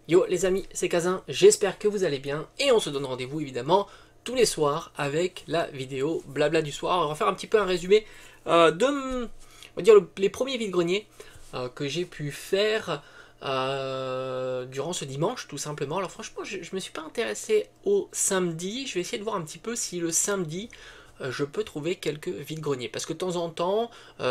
Yo les amis, c'est Kazin, j'espère que vous allez bien et on se donne rendez-vous évidemment tous les soirs avec la vidéo blabla du soir. On va faire un petit peu un résumé on va dire les premiers vide-greniers que j'ai pu faire durant ce dimanche tout simplement. Alors franchement je me suis pas intéressé au samedi, je vais essayer de voir un petit peu si le samedi je peux trouver quelques vide-greniers. Parce que de temps en temps,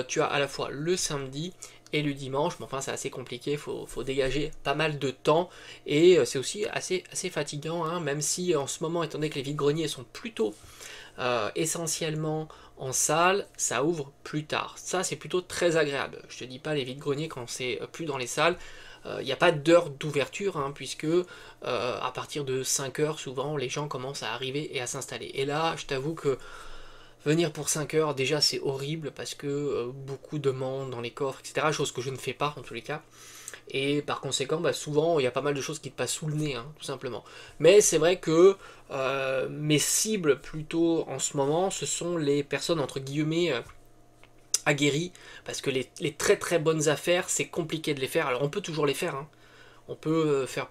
tu as à la fois le samedi et le dimanche, mais enfin c'est assez compliqué, faut dégager pas mal de temps, et c'est aussi assez fatigant, hein, même si en ce moment, étant donné que les vide-greniers sont plutôt essentiellement en salle, ça ouvre plus tard. Ça c'est plutôt très agréable. Je te dis pas les vide-greniers quand c'est plus dans les salles, il n'y a pas d'heure d'ouverture, hein, puisque à partir de 5 heures, souvent, les gens commencent à arriver et à s'installer. Et là, je t'avoue que venir pour 5 heures, déjà c'est horrible parce que beaucoup demandent dans les coffres, etc. Chose que je ne fais pas en tous les cas. Et par conséquent, bah, souvent il y a pas mal de choses qui te passent sous le nez, hein, tout simplement. Mais c'est vrai que mes cibles plutôt en ce moment, ce sont les personnes entre guillemets aguerries. Parce que les très très bonnes affaires, c'est compliqué de les faire. Alors on peut toujours les faire, hein. On peut faire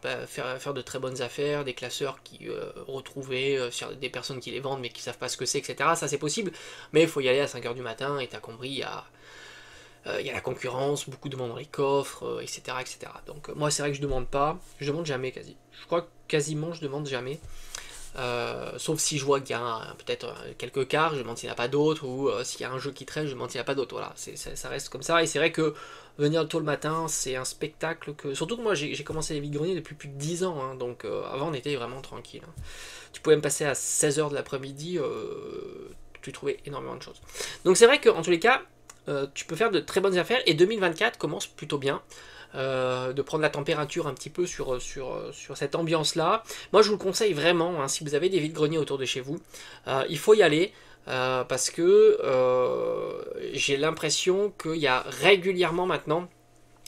de très bonnes affaires, des classeurs qui retrouver des personnes qui les vendent mais qui savent pas ce que c'est, etc. Ça c'est possible, mais il faut y aller à 5 heures du matin, et t'as compris, il y a la concurrence, beaucoup de monde dans les coffres, etc., etc. Donc moi c'est vrai que je demande pas, je demande jamais quasi. Je crois que quasiment je demande jamais. Sauf si je vois qu'il y a peut-être quelques cartes, je demande s'il n'y en a pas d'autres, ou s'il y a un jeu qui traîne, je demande s'il n'y en a pas d'autres. Voilà, ça reste comme ça, et c'est vrai que venir tôt le matin, c'est un spectacle que... Surtout que moi, j'ai commencé les vide-greniers depuis plus de 10 ans, hein, donc avant, on était vraiment tranquille, hein. Tu pouvais me passer à 16 heures de l'après-midi, tu trouvais énormément de choses. Donc c'est vrai qu'en tous les cas, tu peux faire de très bonnes affaires, et 2024 commence plutôt bien. De prendre la température un petit peu sur cette ambiance-là. Moi, je vous le conseille vraiment, hein, si vous avez des vide-greniers autour de chez vous, il faut y aller. Parce que j'ai l'impression qu'il y a régulièrement maintenant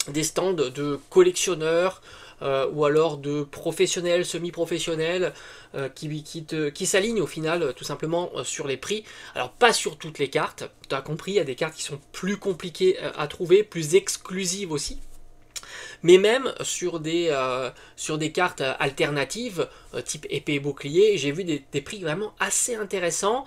des stands de collectionneurs ou alors de professionnels, semi-professionnels qui s'alignent au final tout simplement sur les prix. Alors pas sur toutes les cartes, tu as compris, il y a des cartes qui sont plus compliquées à trouver, plus exclusives aussi. Mais même sur des cartes alternatives, type épée et bouclier, j'ai vu des prix vraiment assez intéressants,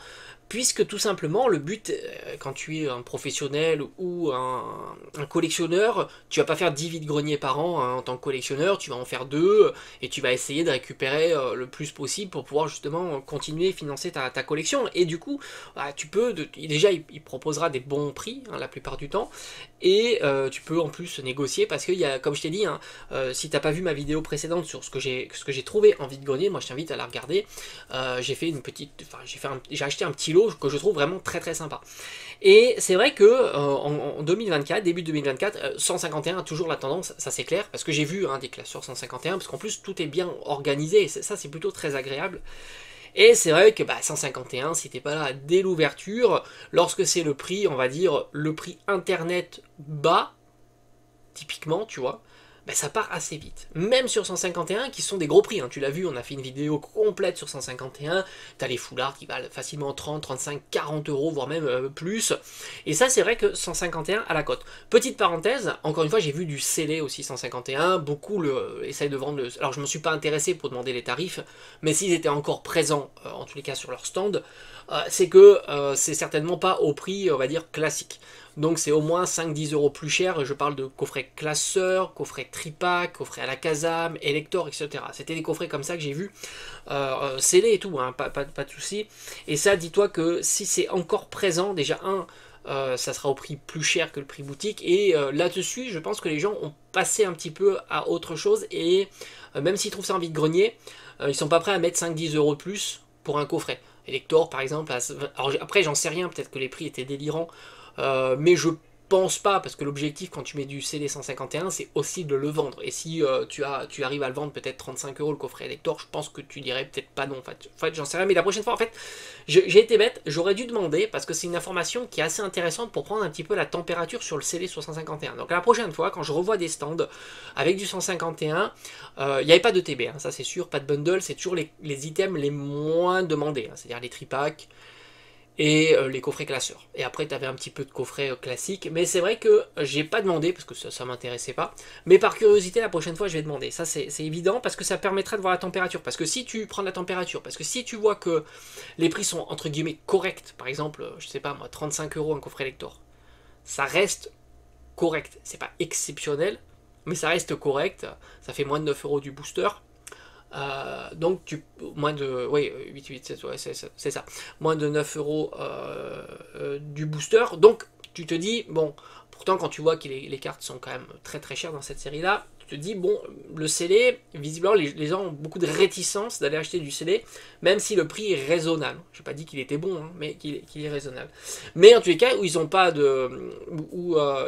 puisque tout simplement le but, quand tu es un professionnel ou un collectionneur, tu vas pas faire 10 vides-greniers par an, hein, en tant que collectionneur, tu vas en faire 2, et tu vas essayer de récupérer le plus possible pour pouvoir justement continuer à financer ta collection. Et du coup, bah, tu peux, déjà il proposera des bons prix, hein, la plupart du temps, et tu peux en plus négocier, parce qu'il y a, comme je t'ai dit, hein, si t'as pas vu ma vidéo précédente sur ce que j'ai trouvé en vide-grenier, moi je t'invite à la regarder. J'ai fait une petite, enfin j'ai acheté un petit lot que je trouve vraiment très très sympa. Et c'est vrai que en 2024, début 2024, 151 a toujours la tendance, ça c'est clair, parce que j'ai vu, hein, des classeurs 151, parce qu'en plus tout est bien organisé, et ça c'est plutôt très agréable. Et c'est vrai que 151, si t'es pas là dès l'ouverture, lorsque c'est le prix, on va dire, le prix internet bas, typiquement, tu vois, ça part assez vite. Même sur 151, qui sont des gros prix, hein. Tu l'as vu, on a fait une vidéo complète sur 151, t'as les foulards qui valent facilement 30, 35, 40 euros, voire même plus. Et ça, c'est vrai que 151 à la cote. Petite parenthèse, encore une fois, j'ai vu du scellé aussi 151, beaucoup essayent de vendre Alors je me suis pas intéressé pour demander les tarifs, mais s'ils étaient encore présents, en tous les cas sur leur stand, c'est que c'est certainement pas au prix, on va dire, classique. Donc c'est au moins 5-10 euros plus cher. Je parle de coffrets classeurs, coffrets tripack, coffrets à la Kazam, Elector, etc. C'était des coffrets comme ça que j'ai vu, scellés et tout, hein, pas de soucis. Et ça, dis-toi que si c'est encore présent, déjà ça sera au prix plus cher que le prix boutique, et là-dessus je pense que les gens ont passé un petit peu à autre chose, et même s'ils trouvent ça en vide-grenier, ils sont pas prêts à mettre 5-10 euros de plus pour un coffret. Elector par exemple, alors après j'en sais rien, peut-être que les prix étaient délirants, mais je pense pas, parce que l'objectif quand tu mets du CD 151, c'est aussi de le vendre. Et si tu arrives à le vendre peut-être 35 euros le coffret Elector, je pense que tu dirais peut-être pas non. En fait j'en sais rien, mais la prochaine fois, en fait, j'ai été bête, j'aurais dû demander, parce que c'est une information qui est assez intéressante pour prendre un petit peu la température sur le CD 151. Donc la prochaine fois, quand je revois des stands avec du 151, il n'y avait pas de TB, hein, ça c'est sûr, pas de bundle, c'est toujours les items les moins demandés, hein, c'est-à-dire les tripacks, et les coffrets classeurs. Et après, tu avais un petit peu de coffrets classiques, mais c'est vrai que j'ai pas demandé, parce que ça m'intéressait pas, mais par curiosité, la prochaine fois, je vais demander. Ça, c'est évident, parce que ça permettrait de voir la température. Parce que si tu prends la température, parce que si tu vois que les prix sont, entre guillemets, corrects, par exemple, je sais pas moi, 35 € un coffret lector, ça reste correct. C'est pas exceptionnel, mais ça reste correct. Ça fait moins de 9 € du booster. Donc moins de 8, ouais, c'est ça, moins de 9 € du booster. Donc tu te dis bon, pourtant quand tu vois que les cartes sont quand même très très chères dans cette série là, tu te dis bon, le scellé, visiblement les gens ont beaucoup de réticence d'aller acheter du scellé, même si le prix est raisonnable. J'ai pas dit qu'il était bon, hein, mais qu'il est raisonnable. Mais en tous les cas où ils ont pas de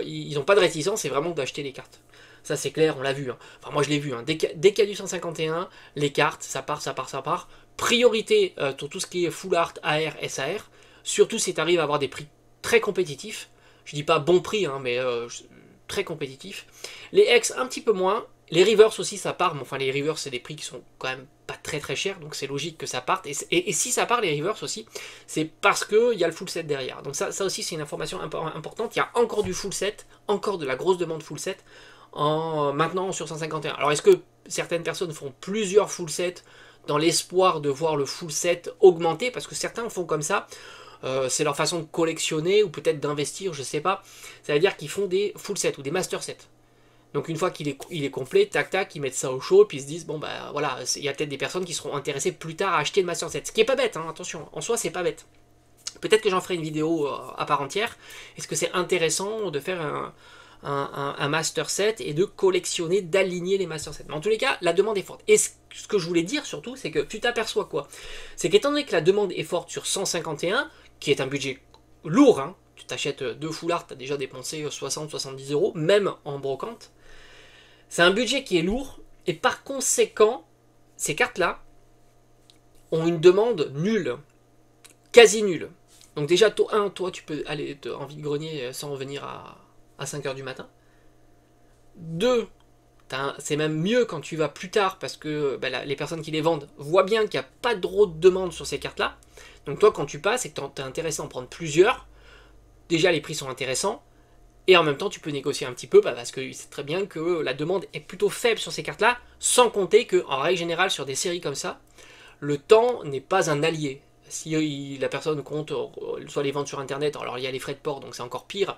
ils ont pas de réticence, c'est vraiment d'acheter les cartes. Ça c'est clair, on l'a vu. Hein. Enfin moi je l'ai vu. Hein. Dès qu'il y a du 151, les cartes, ça part. Priorité pour tout ce qui est full art, AR, SAR. Surtout si tu arrives à avoir des prix très compétitifs. Je dis pas bon prix, hein, mais très compétitifs. Les X un petit peu moins. Les reverse aussi ça part. Mais enfin les reverse c'est des prix qui sont quand même pas très très chers. Donc c'est logique que ça parte. Et si ça part les reverse aussi, c'est parce qu'il y a le full set derrière. Donc ça aussi c'est une information importante. Il y a encore du full set, encore de la grosse demande full set. Maintenant sur 151. Alors est-ce que certaines personnes font plusieurs full sets dans l'espoir de voir le full set augmenter, parce que certains font comme ça, c'est leur façon de collectionner ou peut-être d'investir, je sais pas. Ça veut dire qu'ils font des full sets ou des master sets. Donc une fois qu'il est complet, tac tac, ils mettent ça au chaud, puis ils se disent bon bah voilà, il y a peut-être des personnes qui seront intéressées plus tard à acheter le master set. Ce qui est pas bête, hein, attention, en soi c'est pas bête. Peut-être que j'en ferai une vidéo à part entière. Est-ce que c'est intéressant de faire un master set et de collectionner, d'aligner les master sets. Mais en tous les cas, la demande est forte. Et ce que je voulais dire surtout, c'est que tu t'aperçois quoi? C'est qu'étant donné que la demande est forte sur 151, qui est un budget lourd, hein, tu t'achètes 2 full art, tu as déjà dépensé 60-70 €, même en brocante, c'est un budget qui est lourd, et par conséquent, ces cartes-là ont une demande nulle, quasi nulle. Donc déjà, toi, tu peux aller en vide-grenier sans revenir à 5 h du matin. 2, c'est même mieux quand tu vas plus tard parce que les personnes qui les vendent voient bien qu'il n'y a pas trop de demande sur ces cartes-là. Donc toi, quand tu passes et que tu es intéressé à en prendre plusieurs, déjà les prix sont intéressants et en même temps tu peux négocier un petit peu parce que c'est très bien que la demande est plutôt faible sur ces cartes-là, sans compter qu'en règle générale sur des séries comme ça, le temps n'est pas un allié. Si la personne compte soit les vendre sur internet, alors il y a les frais de port donc c'est encore pire,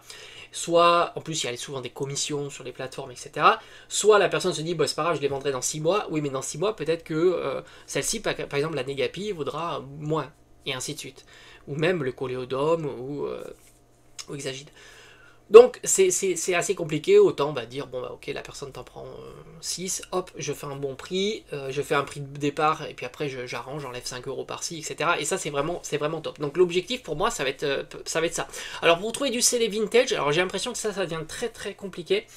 soit en plus il y a souvent des commissions sur les plateformes, etc. Soit la personne se dit bah, c'est pas grave, je les vendrai dans 6 mois, oui mais dans 6 mois peut-être que celle-ci, par exemple la Negapi, vaudra moins, et ainsi de suite. Ou même le Coléodome ou Exagide. Donc c'est assez compliqué, autant dire bon bah ok, la personne t'en prend 6, hop, je fais un bon prix, je fais un prix de départ et puis après j'arrange, j'enlève 5 € par-ci, etc. Et ça c'est vraiment top. Donc l'objectif pour moi ça va être ça. Alors pour trouver du scellé vintage, alors j'ai l'impression que ça devient très très compliqué.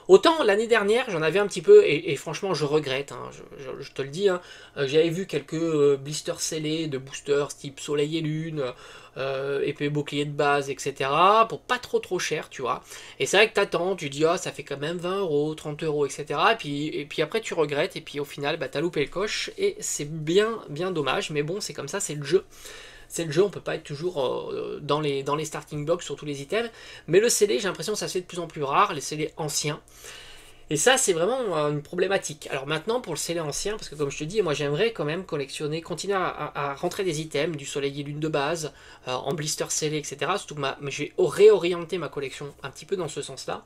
Autant l'année dernière j'en avais un petit peu et franchement je regrette, hein, je te le dis, hein, j'avais vu quelques blisters scellés de boosters type Soleil et Lune, épée bouclier de base, etc. pour pas trop cher, tu vois. Et c'est vrai que t'attends, tu dis ah ça fait quand même 20 €, 30 €, etc. Et puis après tu regrettes et puis au final t'as loupé le coche et c'est bien dommage, mais bon c'est comme ça, c'est le jeu. C'est le jeu, on peut pas être toujours dans les starting blocks sur tous les items. Mais le scellé, j'ai l'impression que ça se fait de plus en plus rare, les scellés anciens. Et ça, c'est vraiment une problématique. Alors maintenant, pour le scellé ancien, parce que comme je te dis, moi j'aimerais quand même collectionner, continuer à rentrer des items, du soleil et lune de base, en blister scellé, etc. Surtout que je vais réorienter ma collection un petit peu dans ce sens-là.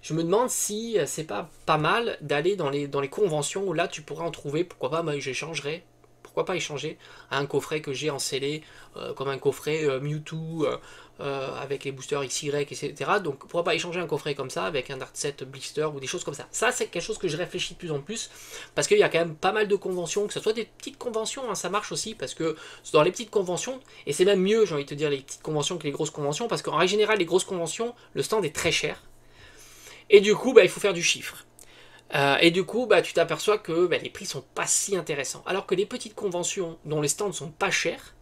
Je me demande si c'est pas mal d'aller dans les conventions où là tu pourrais en trouver, pourquoi pas, moi j'échangerais. Pourquoi pas échanger à un coffret que j'ai en scellé, comme un coffret Mewtwo avec les boosters XY, etc. Donc pourquoi pas échanger un coffret comme ça avec un Art Set Blister ou des choses comme ça. Ça c'est quelque chose que je réfléchis de plus en plus, parce qu'il y a quand même pas mal de conventions, que ce soit des petites conventions, hein, ça marche aussi, parce que dans les petites conventions, et c'est même mieux, j'ai envie de te dire, les petites conventions que les grosses conventions, parce qu'en règle générale, les grosses conventions, le stand est très cher, et du coup, il faut faire du chiffre. Et du coup, tu t'aperçois que les prix sont pas si intéressants. Alors que les petites conventions dont les stands sont pas chers,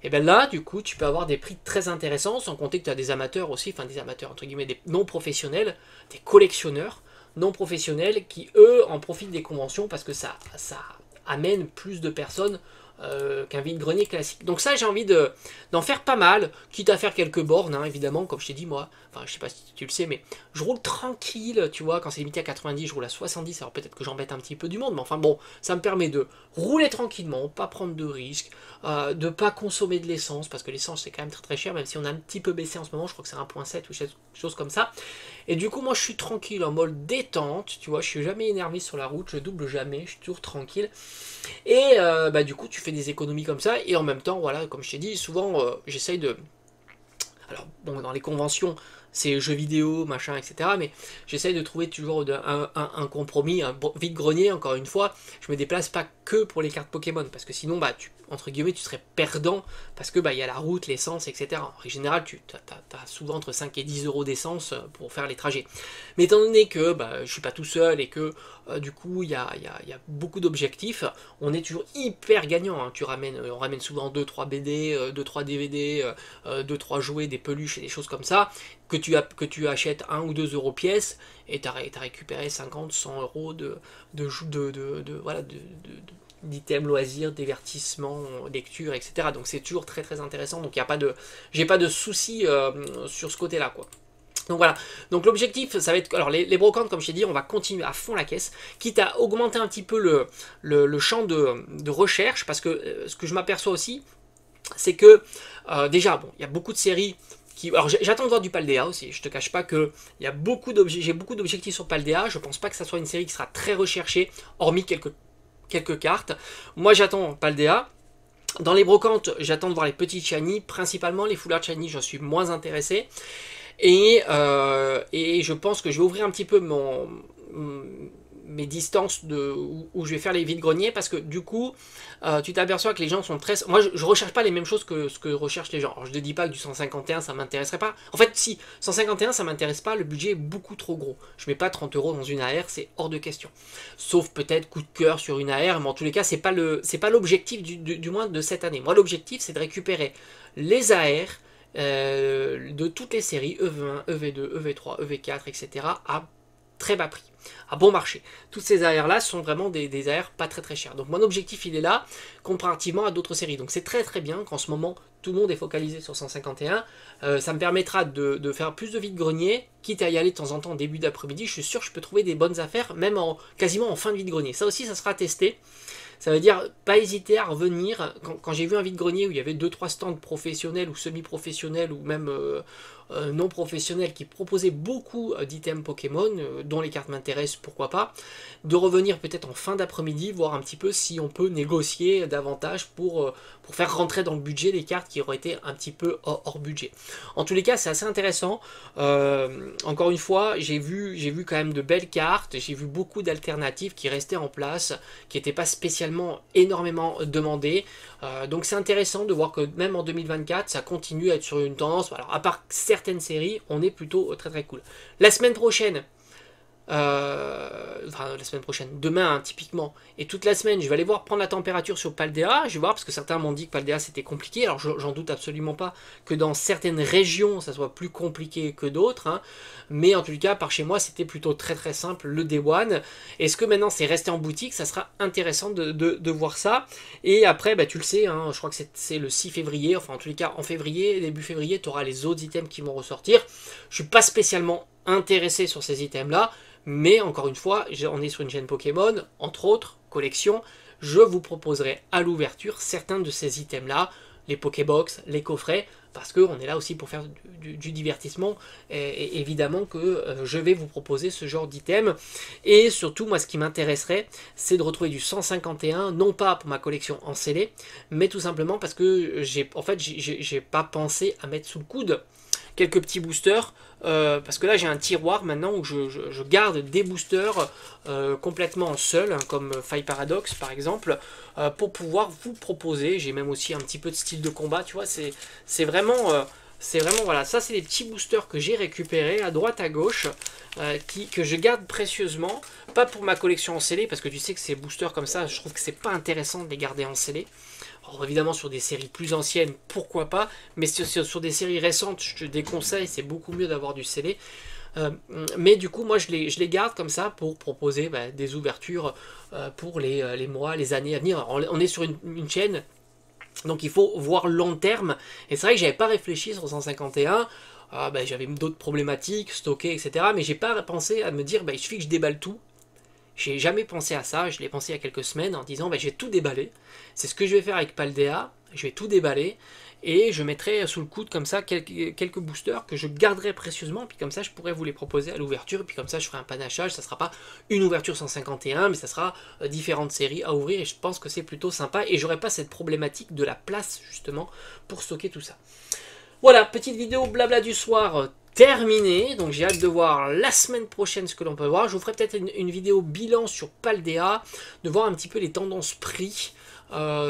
et là, du coup, tu peux avoir des prix très intéressants, sans compter que tu as des amateurs aussi, enfin des amateurs, entre guillemets, des non-professionnels, des collectionneurs non-professionnels qui, eux, en profitent des conventions parce que ça amène plus de personnes qu'un vide-grenier classique. Donc ça, j'ai envie d'en faire pas mal, quitte à faire quelques bornes, hein, évidemment, comme je t'ai dit, moi, enfin, je sais pas si tu le sais, mais je roule tranquille, tu vois, quand c'est limité à 90, je roule à 70, alors peut-être que j'embête un petit peu du monde, mais enfin bon, ça me permet de rouler tranquillement, pas prendre de risques, de pas consommer de l'essence, parce que l'essence c'est quand même très très cher, même si on a un petit peu baissé en ce moment, je crois que c'est 1,7 ou quelque chose comme ça. Et du coup, moi je suis tranquille, en mode détente, tu vois, je suis jamais énervé sur la route, je double jamais, je suis toujours tranquille. Et du coup, tu fais des économies comme ça, et en même temps, voilà, comme je t'ai dit, souvent j'essaye de... Alors, bon, dans les conventions, c'est jeux vidéo, machin, etc. Mais j'essaye de trouver toujours un compromis, un vide-grenier, encore une fois. Je me déplace pas que pour les cartes Pokémon, parce que sinon, entre guillemets, tu serais perdant, parce que il y a la route, l'essence, etc. En général, tu as souvent entre 5 et 10 euros d'essence pour faire les trajets. Mais étant donné que je suis pas tout seul, et que du coup, il y a beaucoup d'objectifs, on est toujours hyper gagnant. Hein. On ramène souvent 2-3 BD, 2-3 DVD, 2-3 jouets, des peluches et des choses comme ça, que tu achètes 1 ou 2 euros pièce, et tu as récupéré 50, 100 euros d'items loisirs, divertissement, lecture, etc. Donc c'est toujours très très intéressant. Donc j'ai pas de soucis sur ce côté-là, quoi. Donc voilà, donc l'objectif ça va être, alors les brocantes comme je t'ai dit, on va continuer à fond la caisse, quitte à augmenter un petit peu le champ de recherche, parce que ce que je m'aperçois aussi, c'est que déjà, bon, il y a beaucoup de séries alors j'attends de voir du Paldea aussi, je te cache pas que j'ai beaucoup d'objectifs sur Paldea, je pense pas que ça soit une série qui sera très recherchée, hormis quelques cartes. Moi j'attends Paldea. Dans les brocantes, j'attends de voir les petites shiny, principalement les full art shiny, j'en suis moins intéressé. Et je pense que je vais ouvrir un petit peu mes distances où je vais faire les vides-greniers, parce que du coup tu t'aperçois que les gens sont très... Moi je recherche pas les mêmes choses que ce que recherchent les gens. Alors je ne dis pas que du 151 ça m'intéresserait pas. En fait si, 151 ça m'intéresse pas, le budget est beaucoup trop gros. Je mets pas 30 euros dans une AR, c'est hors de question. Sauf peut-être coup de cœur sur une AR, mais en tous les cas c'est pas l'objectif du moins de cette année. Moi l'objectif c'est de récupérer les AR de toutes les séries EV1, EV2, EV3, EV4, etc. à très bas prix, à bon marché. Toutes ces AR là sont vraiment des AR pas très très chers. Donc mon objectif il est là, comparativement à d'autres séries. Donc c'est très très bien qu'en ce moment tout le monde est focalisé sur 151. Ça me permettra de faire plus de vide-grenier, quitte à y aller de temps en temps en début d'après-midi. Je suis sûr que je peux trouver des bonnes affaires, même quasiment en fin de vide-grenier. Ça aussi ça sera testé. Ça veut dire pas hésiter à revenir. Quand j'ai vu un vide-grenier où il y avait 2-3 stands professionnels ou semi-professionnels ou même non professionnels qui proposaient beaucoup d'items Pokémon, dont les cartes m'intéressent, pourquoi pas, de revenir peut-être en fin d'après-midi, voir un petit peu si on peut négocier davantage pour faire rentrer dans le budget les cartes qui auraient été un petit peu hors budget. En tous les cas, c'est assez intéressant. Encore une fois, j'ai vu quand même de belles cartes, j'ai vu beaucoup d'alternatives qui restaient en place, qui n'étaient pas spécialement énormément demandées. Donc c'est intéressant de voir que même en 2024, ça continue à être sur une tendance. Alors à part certaines séries, on est plutôt très très cool. La semaine prochaine, demain hein, typiquement, et toute la semaine, je vais aller voir prendre la température sur Paldea, je vais voir, parce que certains m'ont dit que Paldea c'était compliqué, alors j'en doute absolument pas que dans certaines régions ça soit plus compliqué que d'autres, hein, mais en tout cas par chez moi c'était plutôt très très simple le Day One. Est-ce que maintenant c'est resté en boutique? Ça sera intéressant de voir ça, et après tu le sais, hein, je crois que c'est le 6 février, enfin en tous les cas en février, début février, tu auras les autres items qui vont ressortir. Je suis pas spécialement intéressé sur ces items là, mais encore une fois, on est sur une chaîne Pokémon, entre autres, collection, je vous proposerai à l'ouverture certains de ces items-là, les Pokébox, les coffrets, parce qu'on est là aussi pour faire du divertissement, et évidemment que je vais vous proposer ce genre d'item, et surtout, moi, ce qui m'intéresserait, c'est de retrouver du 151, non pas pour ma collection en scellé, mais tout simplement parce que j'ai pas pensé à mettre sous le coude quelques petits boosters, parce que là j'ai un tiroir maintenant où je garde des boosters complètement seuls, hein, comme Faille Paradox par exemple, pour pouvoir vous proposer. J'ai même aussi un petit peu de style de combat, tu vois, c'est vraiment voilà, ça c'est des petits boosters que j'ai récupérés à droite à gauche, que je garde précieusement, pas pour ma collection en scellé, parce que tu sais que ces boosters comme ça, je trouve que c'est pas intéressant de les garder en scellé. Alors évidemment sur des séries plus anciennes, pourquoi pas, mais sur des séries récentes, je te déconseille, c'est beaucoup mieux d'avoir du scellé. Mais du coup, moi, je les garde comme ça pour proposer des ouvertures pour les mois, les années à venir. On est sur une chaîne, donc il faut voir long terme. Et c'est vrai que j'avais pas réfléchi sur 151. J'avais d'autres problématiques, stocker, etc. Mais j'ai pas pensé à me dire, il suffit que je déballe tout. J'ai jamais pensé à ça, je l'ai pensé il y a quelques semaines en disant je vais tout déballer. C'est ce que je vais faire avec Paldea, je vais tout déballer et je mettrai sous le coude comme ça quelques boosters que je garderai précieusement, puis comme ça je pourrais vous les proposer à l'ouverture, et puis comme ça je ferai un panachage, ça sera pas une ouverture 151, mais ça sera différentes séries à ouvrir et je pense que c'est plutôt sympa et j'aurai pas cette problématique de la place justement pour stocker tout ça. Voilà, petite vidéo blabla du soir terminée, donc j'ai hâte de voir la semaine prochaine ce que l'on peut voir. Je vous ferai peut-être une vidéo bilan sur Paldea, de voir un petit peu les tendances prix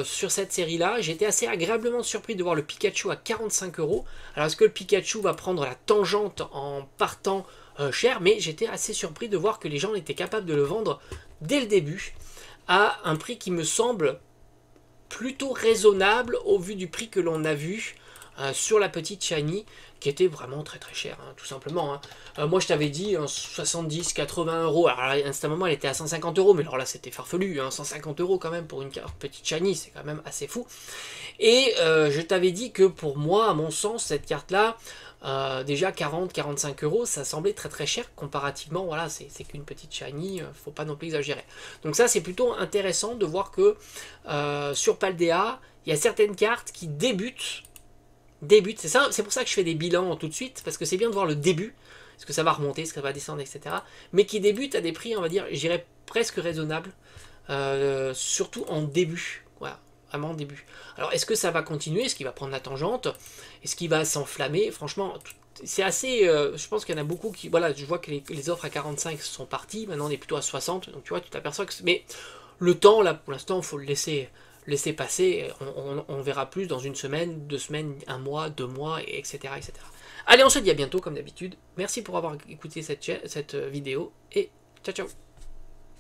sur cette série-là. J'ai été assez agréablement surpris de voir le Pikachu à 45 €. Alors est-ce que le Pikachu va prendre la tangente en partant cher? Mais j'étais assez surpris de voir que les gens étaient capables de le vendre dès le début à un prix qui me semble plutôt raisonnable au vu du prix que l'on a vu sur la petite shiny qui était vraiment très très chère, tout simplement. Moi je t'avais dit 70-80 €. Alors à un moment elle était à 150 €, mais alors là c'était farfelu, 150 € quand même pour une petite shiny, c'est quand même assez fou. Et je t'avais dit que pour moi, à mon sens, cette carte là, déjà 40-45 €, ça semblait très très cher comparativement. Voilà, c'est qu'une petite shiny, faut pas non plus exagérer. Donc ça c'est plutôt intéressant de voir que sur Paldea, il y a certaines cartes qui débutent, c'est pour ça que je fais des bilans tout de suite, parce que c'est bien de voir le début, est-ce que ça va remonter, est-ce que ça va descendre, etc. Mais qui débutent à des prix, on va dire, je dirais presque raisonnables, surtout en début, voilà, vraiment en début. Alors est-ce que ça va continuer, est-ce qu'il va prendre la tangente, est-ce qu'il va s'enflammer? Franchement, c'est assez, je pense qu'il y en a beaucoup qui, voilà, je vois que les offres à 45 sont parties, maintenant on est plutôt à 60, donc tu vois, tu t'aperçois que, mais le temps, là, pour l'instant, il faut le laisser passer, on verra plus dans une semaine, 2 semaines, 1 mois, 2 mois, etc., etc. Allez, on se dit à bientôt comme d'habitude. Merci pour avoir écouté cette vidéo et ciao ciao.